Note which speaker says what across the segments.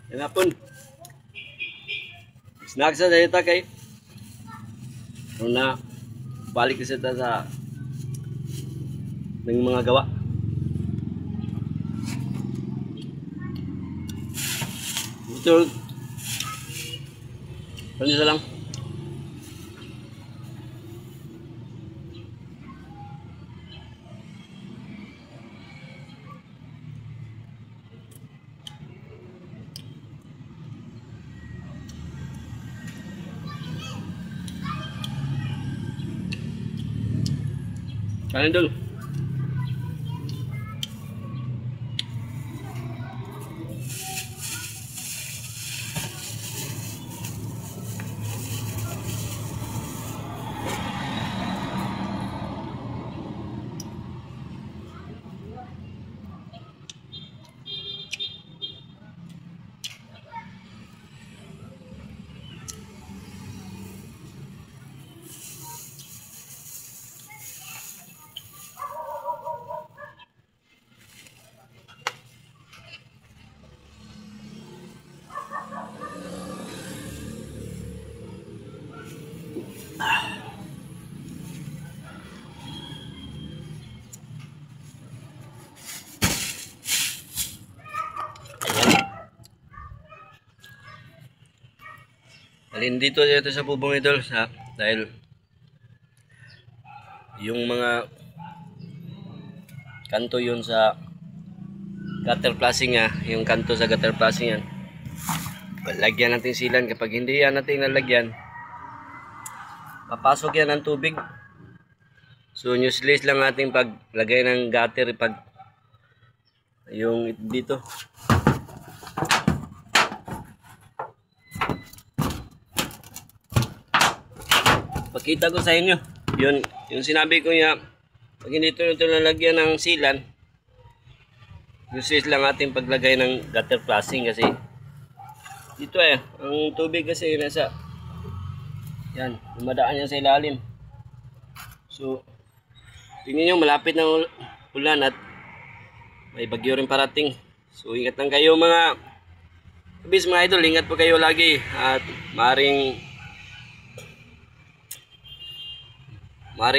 Speaker 1: Yan nga pun. Snacks sa dito kay. Na balik kasi ta sa ng mga gawa. Ito. Ano lang. Kain dulu. Alin dito sa bubong idol dahil yung mga kanto yun sa gutter flushing yung kanto sa gutter flushing yan. Lagyan natin silan, kapag hindi yan natin nalagyan, papasok yan ng tubig. So useless lang ating paglagay ng gutter pag yung dito. Pakita ko sa inyo yung sinabi ko niya, pag hindi ito nalagyan ng silan, useless lang ating paglagay ng gutter flushing kasi dito ang tubig kasi nasa yan, dumadaan yan sa ilalim. So tingnan nyo, malapit na ulan at may bagyo rin parating. So ingat lang kayo mga kabis, mga idol, ingat po kayo lagi at maaari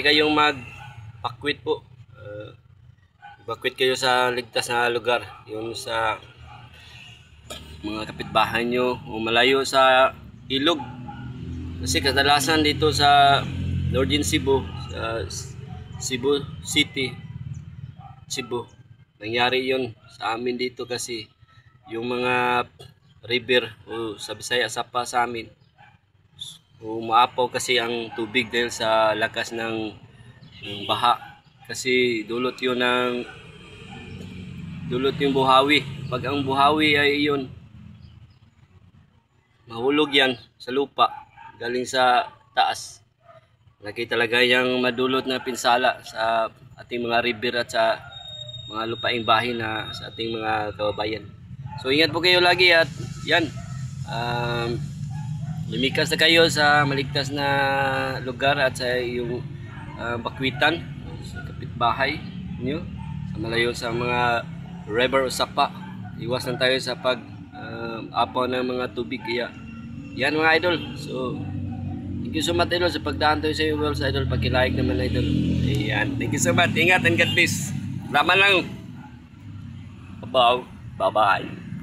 Speaker 1: kayong magpakwit po. Magpakwit kayo sa ligtas na lugar, yung sa mga kapitbahay nyo o malayo sa ilog. Kasi kadalasan dito sa Northern Cebu, sa Cebu City, Cebu, nangyari yun sa amin dito kasi yung mga river o sa Bisaya sapa sa amin, umaapaw kasi ang tubig dahil sa lakas ng baha. Kasi dulot yung buhawi. Pag ang buhawi ay yun, mahulog yan sa lupa galing sa taas, lagi talaga yung madulot na pinsala sa ating mga river at sa mga lupaing bahay na sa ating mga kababayan. So ingat po kayo lagi at yan, lumikas na kayo sa maligtas na lugar at sa yung bakwitan sa kapitbahay niyo, sa malayo sa mga river o sapa. Iwasan tayo sa apaw ng mga tubig. Yan mga idol. So thank you so much idol sa pagdaan tayo sa iyo sa idol, pagki-like naman idol. Ayan, thank you so much. Ingat and God bless. Laman lang. Bye bye.